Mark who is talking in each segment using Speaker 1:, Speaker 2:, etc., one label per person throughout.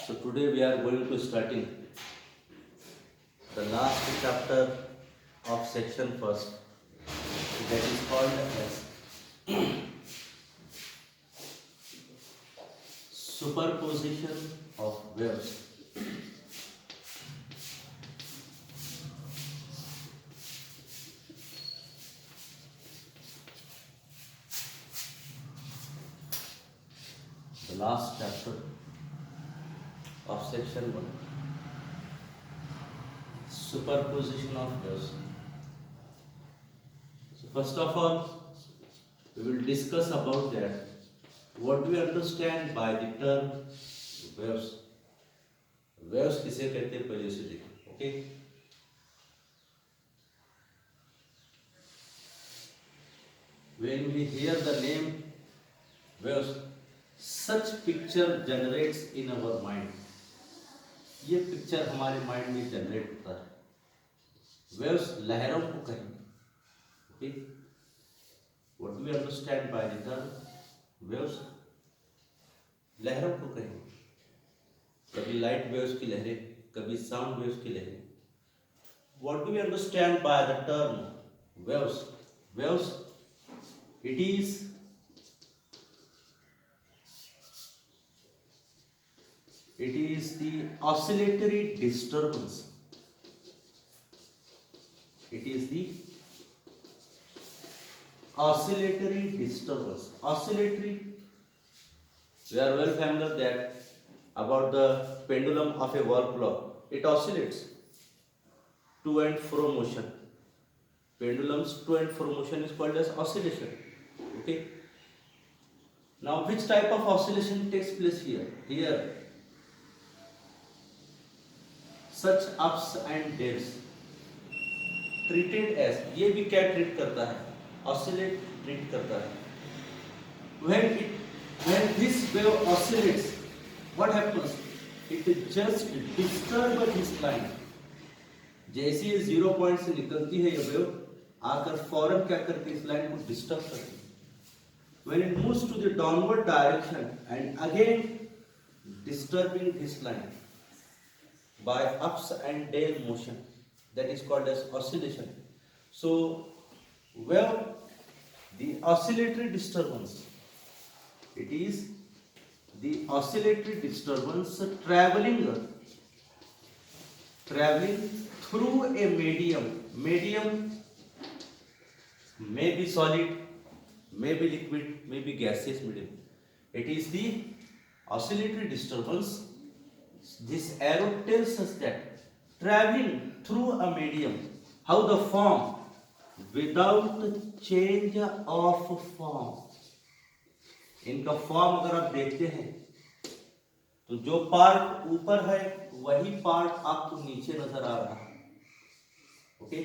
Speaker 1: So today we are going to starting the last chapter of section first, that is called as superposition of waves. The last chapter of section 1, superposition of waves. So first of all, we will discuss about that. What do we understand by the term waves? Waves किसे कहते हैं पहले से देखो, okay? When we hear the name waves, such picture generates in our mind. ये picture हमारे mind में generate होता है. वेव्स लहरों को कहेंगे. Okay, what do we understand by the term waves? लहरों को कहेंगे. कभी लाइट वेव्स की लहरें, कभी साउंड वेव्स की लहरें. What do we understand by the term waves? Waves, it is the oscillatory disturbance. It is the oscillatory disturbance. Oscillatory, we are well familiar that about the pendulum of a wall clock. It oscillates to and fro motion. Pendulums to and fro motion is called as oscillation. Okay. Now, which type of oscillation takes place here? Here, such ups and downs treated as, ये भी क्या treat करता है? Oscillate treat करता है. When this wave oscillates, what happens? It just disturb this line. जैसे ये 0 point से निकलती है ये वेव, आकर फौरन क्या करती है? इस लाइन को डिस्टर्ब करती है. When it moves to the downward direction and again disturbing this line by ups and down motion, that is called as oscillation. So, where the oscillatory disturbance, it is the oscillatory disturbance traveling through a medium. Medium may be solid, may be liquid, may be gaseous medium. It is the oscillatory disturbance. This arrow tells us that traveling through a medium, how the form, without change of form. इनका form अगर आप देखते हैं तो जो part ऊपर है वही पार्ट आपको नीचे नजर आ रहा है. Okay,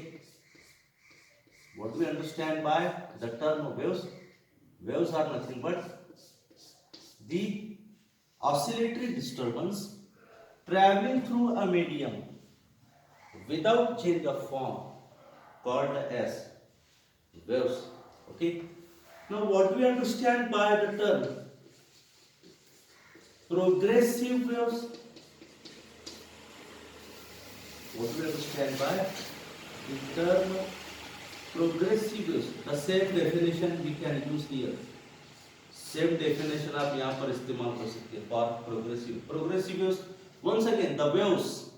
Speaker 1: what we understand by the term waves? Waves are nothing but the oscillatory disturbance traveling through a medium without change of form, called as waves. Okay. Now, what do we understand by the term progressive waves? What do we understand by the term progressive waves? The same definition we can use here. Same definition आप यहाँ पर इस्तेमाल कर सकते हैं for progressive. Progressive waves, once again, the waves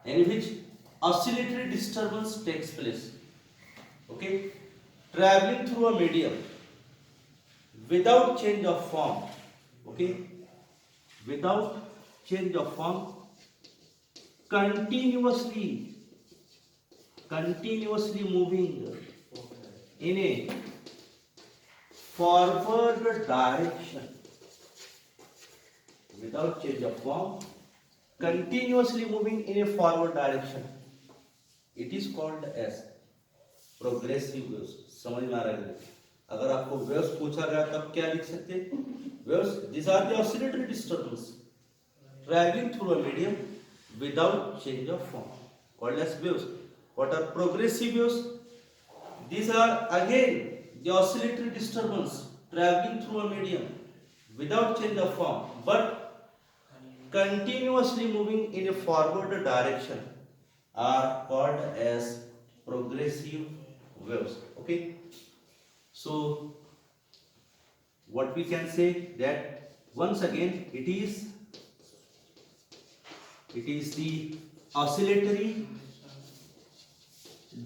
Speaker 1: in which oscillatory disturbance takes place. Okay, traveling through a medium without change of form. Okay, without change of form, continuously moving in a forward direction. Without change of form, continuously moving in a forward direction. It is called as progressive waves. समझ में आ रहा है? अगर आपको waves पूछा गया तब क्या लिख सकते हैं? Waves, these are the oscillatory disturbance traveling through a medium without change of form, called as waves. What are progressive waves? These are again the oscillatory disturbance traveling through a medium without change of form, but continuously moving in a forward direction are called as progressive waves. Okay, so what we can say that once again it is the oscillatory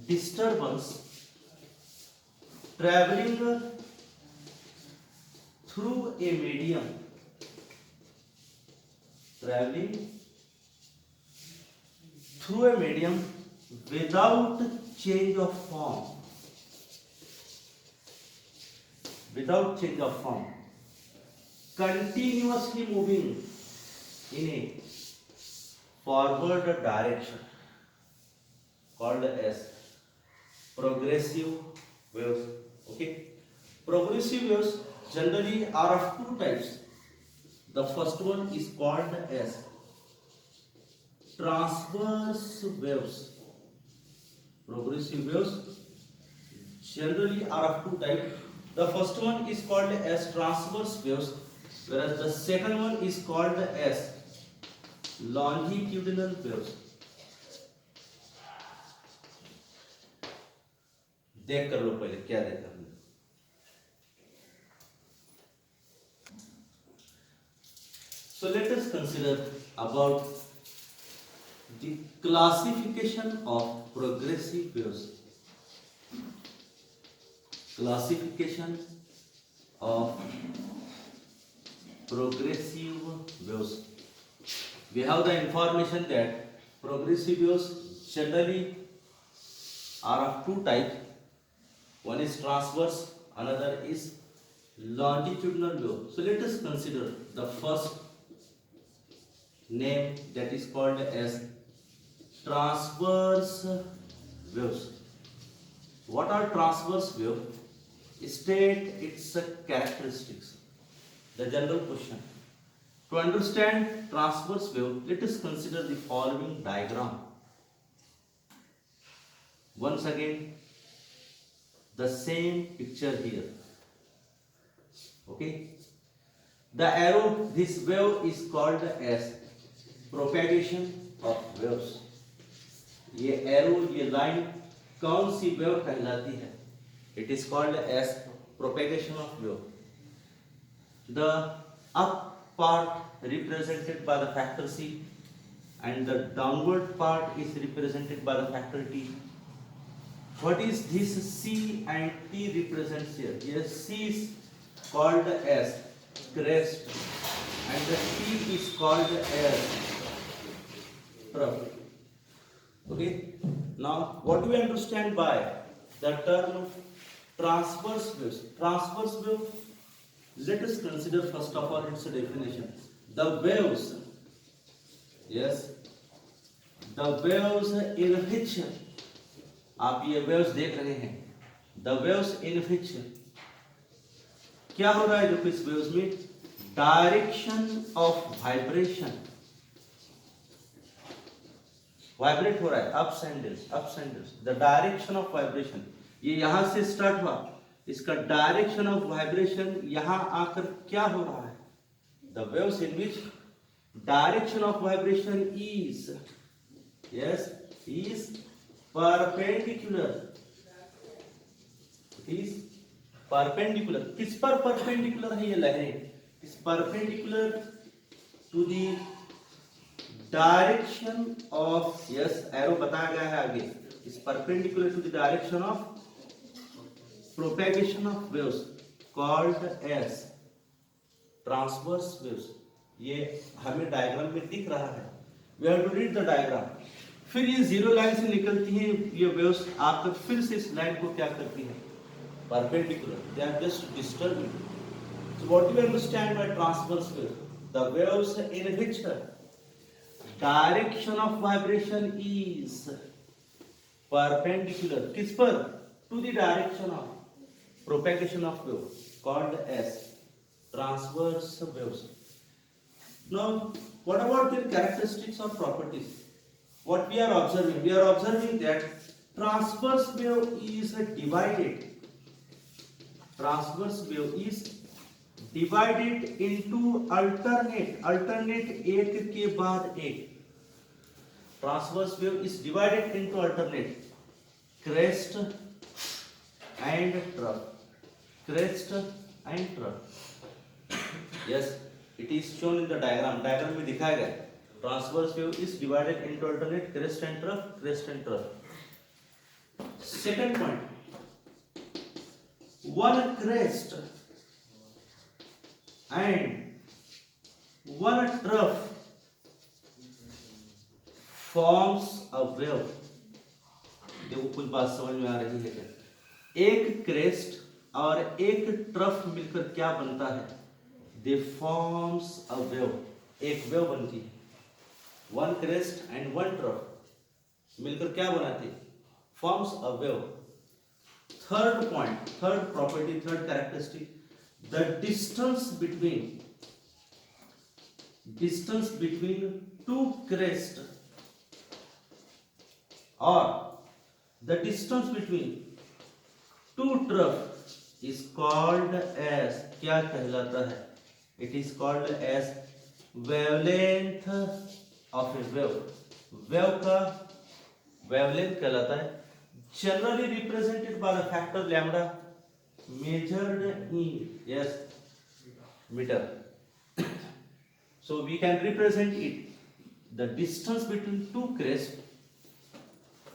Speaker 1: disturbance traveling through a medium without change of form, continuously moving in a forward direction called as progressive waves. Okay, progressive waves generally are of two types. The first one is called as transverse waves. Progressive waves generally are of two types. The first one is called as transverse waves, whereas the second one is called as longitudinal waves. देख कर लो पहले क्या देखा हमने. So let us consider about the classification of progressive waves. Classification of progressive waves. We have the information that progressive waves generally are of two types. One is transverse, another is longitudinal wave. So let us consider the first name, that is called as transverse waves. What are transverse waves? State its characteristics. The general question. To understand transverse wave, let us consider the following diagram. Once again, the same picture here. Okay, the arrow, this wave is called as propagation of waves. ये arrow, ये line कौन सी wave कहलाती है? It is called as propagation of wave. The up part represented by the factor C and the downward part is represented by the factor T. What is this C and T represents here? Yes, C is called as crest and the T is called as trough. Okay, now what do we understand by the term transverse waves? Transverse wave, let us consider first of all its definition. The waves, yes, the waves in which आप ये waves देख रहे हैं, the waves in विच क्या हो रहा है? जो इस वेव्स में डायरेक्शन ऑफ वाइब्रेशन, वाइब्रेट हो रहा है, ups and downs, the direction of vibration. ये यहां से स्टार्ट हुआ, इसका डायरेक्शन ऑफ वाइब्रेशन यहां आकर क्या हो रहा है? The waves in which direction of vibration is, yes, is perpendicular. Is perpendicular. किस पर परपेंडिकुलर है ये लहरें? Is perpendicular to the direction of, yes, arrow बताया गया है आगे, is perpendicular to the direction of propagation of waves called as transverse waves. ये हमें डायग्राम में दिख रहा है. We have to read the diagram. फिर ये जीरो लाइन से निकलती हैं ये वेव्स, आकर फिर से इस लाइन को क्या करती हैं? Perpendicular. They are just disturbing. So what do you understand by transverse waves? The waves in which direction of vibration is perpendicular. किस पर? To the direction of propagation of wave called as transverse waves. Now, what about their characteristics or properties? What we are observing? We are observing that transverse wave is divided. Transverse wave is divided into alternate एक के बाद एक. Transverse wave is divided into alternate crest and trough. Yes, it is shown in the diagram. Diagram में दिखाया गया. Transverse wave is divided into alternate crest and trough. Second point, one crest and one trough forms a wave. देखो कुछ बात समझ में आ रही है क्या? एक क्रेस्ट और एक ट्रफ मिलकर क्या बनता है? They forms a wave. एक वेव बनती है. One crest and one trough मिलकर क्या बनाते? Forms a wave. Third point, third property, third characteristic, the distance between two crests or the distance between two trough is called as, क्या कहलाता है? It is called as wavelength of a wave. Wave का wavelength कहलाता है. Generally represented by the factor lambda measured in meter. So we can represent it, the distance between two crests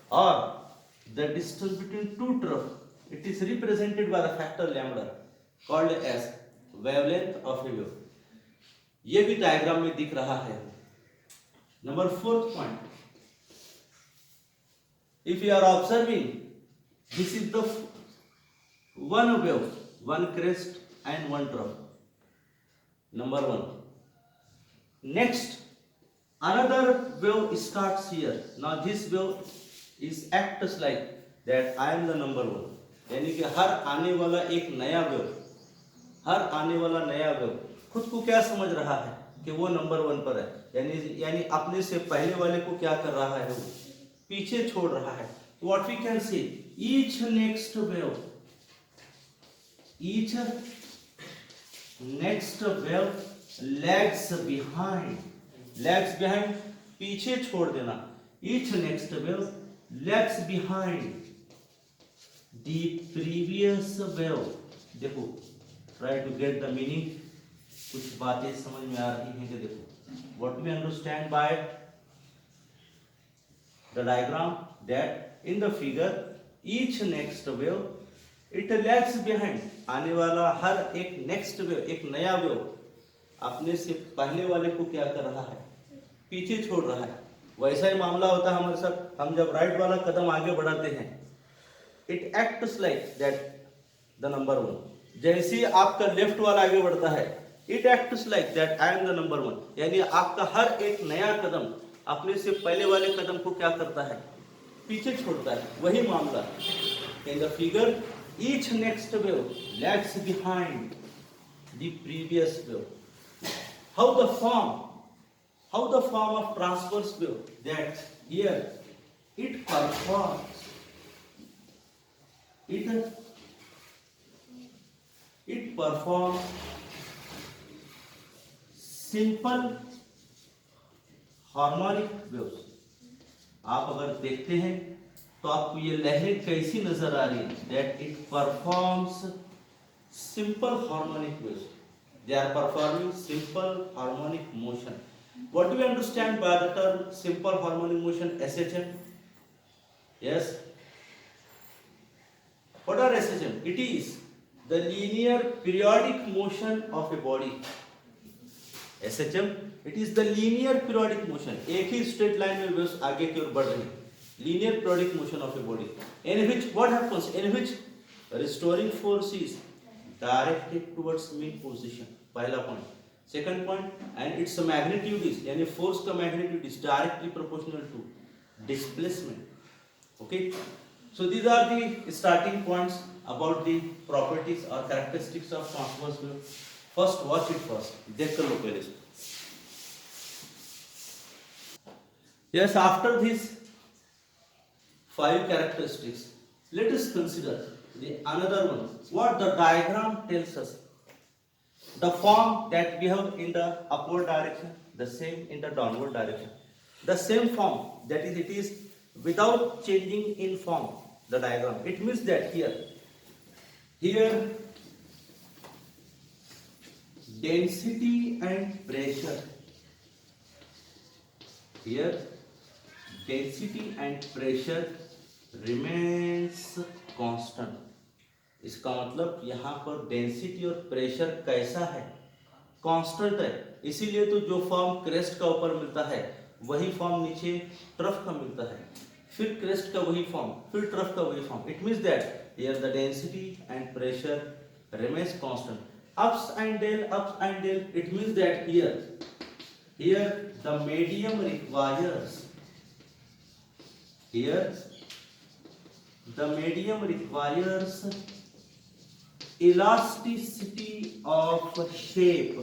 Speaker 1: or the distance between two trough. It is represented by the factor lambda called as wavelength of a wave. ये भी diagram में दिख रहा है. Number fourth point, if you are observing, this is the one wave, one crest and one trough. Number one. Next, another wave starts here. Now this wave is acts like that I am the number one. यानी कि हर आने वाला नया wave खुद को क्या समझ रहा है कि वो नंबर वन पर है, यानी अपने से पहले वाले को क्या कर रहा है? वो पीछे छोड़ रहा है. What we can say, each next wave lags behind, पीछे छोड़ देना. Each next wave lags behind the previous wave. देखो, try to get the meaning. कुछ बातें समझ में आ रही हैं कि देखो, what we understand by the diagram, that in the figure each next wave it lags behind. आने वाला हर एक नेक्स्ट वेव, एक नया वेव अपने से पहले वाले को क्या कर रहा है? पीछे छोड़ रहा है. वैसा ही मामला होता है हमारे साथ. हम जब राइट वाला कदम आगे बढ़ाते हैं, it acts like that the number one. जैसे ही आपका लेफ्ट वाला आगे बढ़ता है, it acts like that I am the number one. यानी आपका हर एक नया कदम अपने से पहले वाले कदम को क्या करता है? पीछे छोड़ता है. वही मामला in the figure each next wave lags behind the previous wave. How the form of transverse wave, that here it performs simple harmonic waves. आप अगर देखते हैं तो आपको ये लहरें कैसी नजर आ रही है? That it performs simple harmonic waves. They are performing simple harmonic motion. What do you understand by the term simple harmonic motion? SHM. Yes. What are SHM? It is the linear periodic motion of a body. SHM, it is the linear periodic motion. एक ही straight line में waves आगे की ओर बढ़ रही है. Linear periodic motion of a body. In which what happens? In which restoring force is directed towards mean position. पहला point. Second point, and its magnitude is, यानी force का magnitude is directly proportional to displacement. Okay. So these are the starting points about the properties or characteristics of transverse wave. First, watch it first. देख कर लो पहले. Yes, after these 5 characteristics, let us consider the another one. What the diagram tells us. The form that we have in the upward direction, the same in the downward direction. The same form, that is, it is without changing in form, the diagram. It means that here density and pressure, here density and pressure remains constant. इसका मतलब यहाँ पर density और pressure कैसा है, constant है. इसीलिए तो जो फॉर्म क्रेस्ट का ऊपर मिलता है वही फॉर्म नीचे ट्रफ का मिलता है, फिर क्रेस्ट का वही फॉर्म, फिर ट्रफ का वही form. It means that here the density and pressure remains constant. Ups and dale, it means that here the medium requires, here the medium requires elasticity of shape.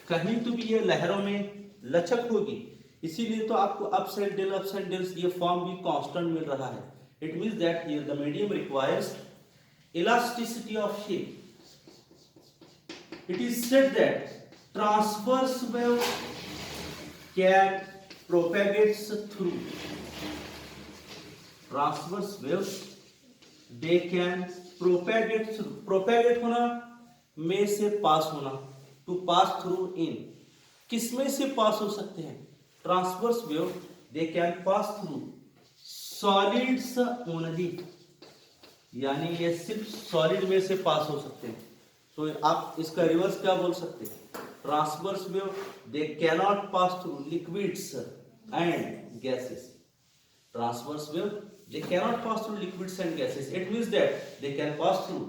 Speaker 1: कहीं तो भी ये लहरों में लचक होगी, इसीलिए तो आपको अप्स एंड डेल्स ये फॉर्म भी कांस्टेंट मिल रहा है. It means that here the medium requires elasticity of shape. It is said that transverse wave can propagate through. Transverse waves they can propagate through. Propagate होना में से पास होना, to pass through in. किस में से पास हो सकते हैं? Transverse wave they can pass through solids only. यानी ये सिर्फ सॉलिड में से पास हो सकते हैं. तो आप इसका रिवर्स क्या बोल सकते हैं? Transverse wave they cannot pass through liquids and gases. Transverse wave they cannot pass through liquids and gases. It means that they can pass through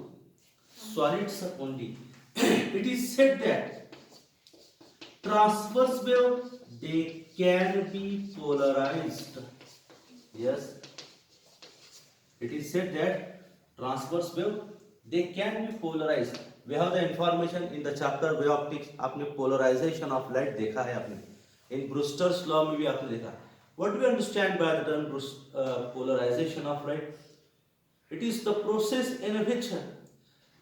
Speaker 1: solids only. It is said that transverse wave they can be polarized. Yes, it is said that transverse wave they can be polarized. We have the information in the chapter wave optics. आपने polarization of light देखा है आपने, in Brewster's law में भी आपने देखा. What do we understand by the term polarization of light? It is the process in which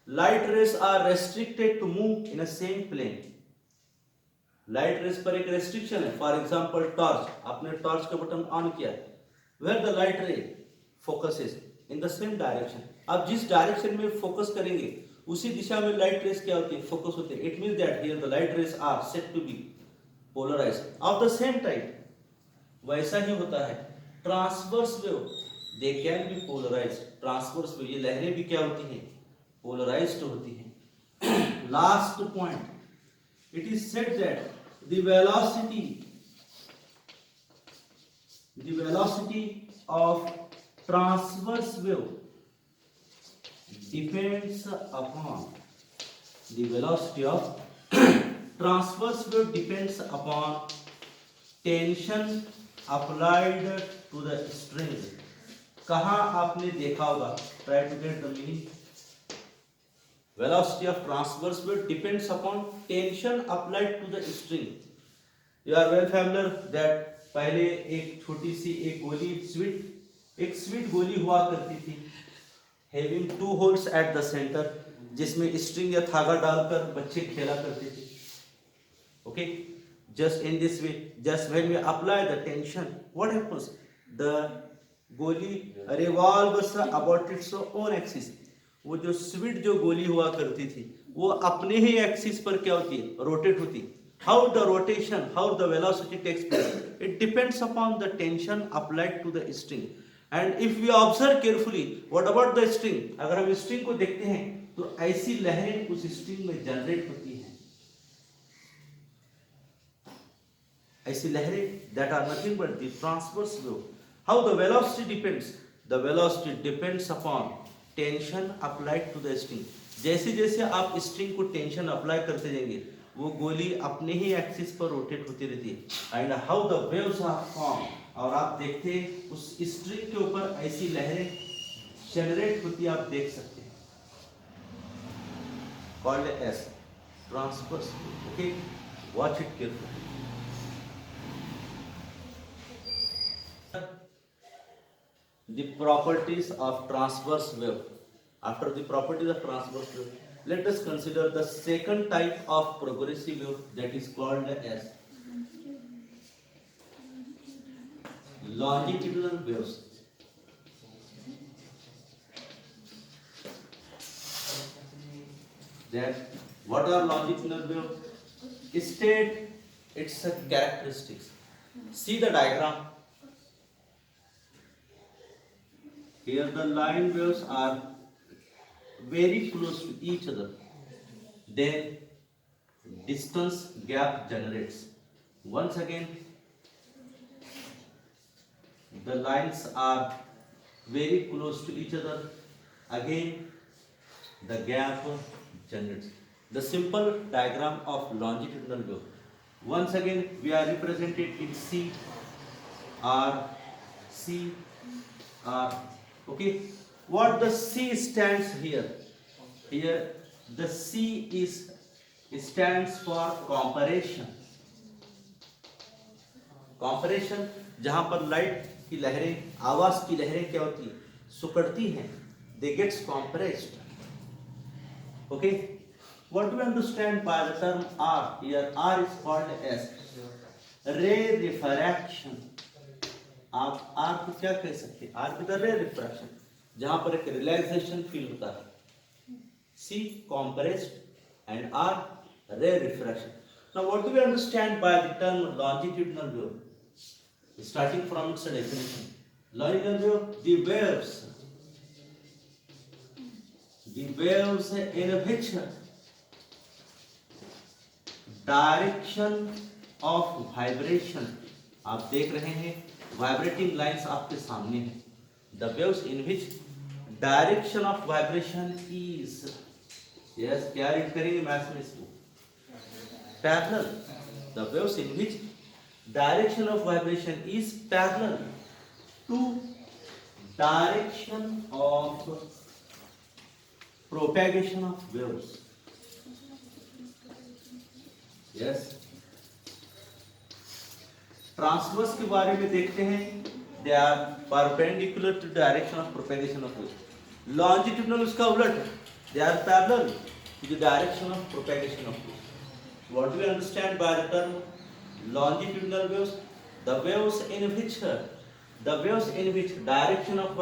Speaker 1: light rays are restricted to move in a same plane. Light rays पर एक restriction है. For example, torch. आपने torch का button on किया, where the light ray focuses in the same direction. आप जिस direction में focus करेंगे उसी दिशा में light rays क्या होती है? Focus होते हैं. It means that here the light rays are said to be polarized of the same type. वैसा ही होता है transverse wave they can be polarised. Transverse wave ये लहरें भी क्या होती हैं? पोलराइज्ड होती हैं. Last point, it is said that the velocity of transverse wave depends upon tension applied to the string. कहाँ आपने देखा होगा? Try to get the meaning. Velocity of transverse wave depends upon tension applied to the string. You are well familiar that पहले एक छोटी सी एक sweet गोली हुआ करती थी, having two holes at the center, जिसमें स्ट्रिंग या धागा डालकर बच्चे खेला करते थे. Okay. Just in this way, just when we apply the tension, what happens? The गोली revolves about its own axis. वो जो स्वीट जो गोली हुआ करती थी वो अपने ही एक्सिस पर क्या होती है? रोटेट होती है. How the rotation, how the velocity takes place? It depends upon the tension applied to the string. And if we observe carefully, what about the string? अगर हम स्ट्रिंग को देखते हैं तो ऐसी लहरें उस स्ट्रिंग में जनरेट होती हैं. ऐसी लहरें that are nothing but the transverse wave. How the velocity depends? The velocity depends upon tension applied to the string. जैसे जैसे आप स्ट्रिंग को टेंशन अप्लाई करते जाएंगे वो गोली अपने ही एक्सिस पर रोटेट होती रहती है. And how the waves are form, और आप देखते हैं उस स्ट्रिंग के ऊपर ऐसी लहरें जनरेट होती है, आप देख सकते हैं. Called as transverse. Okay, watch it carefully. The properties of transverse wave. After the properties of transverse wave, Let us consider the second type of progressive wave, that is called as longitudinal waves. That what are longitudinal waves? State its characteristics. See the diagram. Here the line waves are very close to each other. Then distance gap generates. Once again, the lines are very close to each other. Again, the gap generates. The simple diagram of longitudinal wave. Once again, we are represented in C, R, C, R. Okay. What the C stands here? Here, the C stands for compression. Compression, जहां पर light की लहरें, आवाज की लहरें क्या होती है, सुकड़ती हैं, they gets compressed. Okay, what do you understand by the term R? Here R is called as ray refraction. आप आर को क्या कह सकते हैं? आर विद रे रिफ्रैक्शन, जहां पर एक रिलैक्सेशन फील होता है. सी कॉम्प्रेस्ड एंड आर रे refraction. Now what do we understand by the term longitudinal wave? Starting from its definition, longitudinal wave, the waves in which direction of vibration, आप देख रहे हैं वाइब्रेटिंग लाइंस आपके सामने हैं. The waves in which direction of vibration is, yes, क्या read करेंगे maths में इसको? Parallel. The waves in which direction of vibration is parallel to direction of propagation of waves. Yes. Transverse के बारे में देखते हैं. They are perpendicular to direction of propagation of waves. Longitudinal उसका उलट है. They are parallel to the direction of propagation of waves. What do we understand by the term longitudinal waves? The waves in which direction of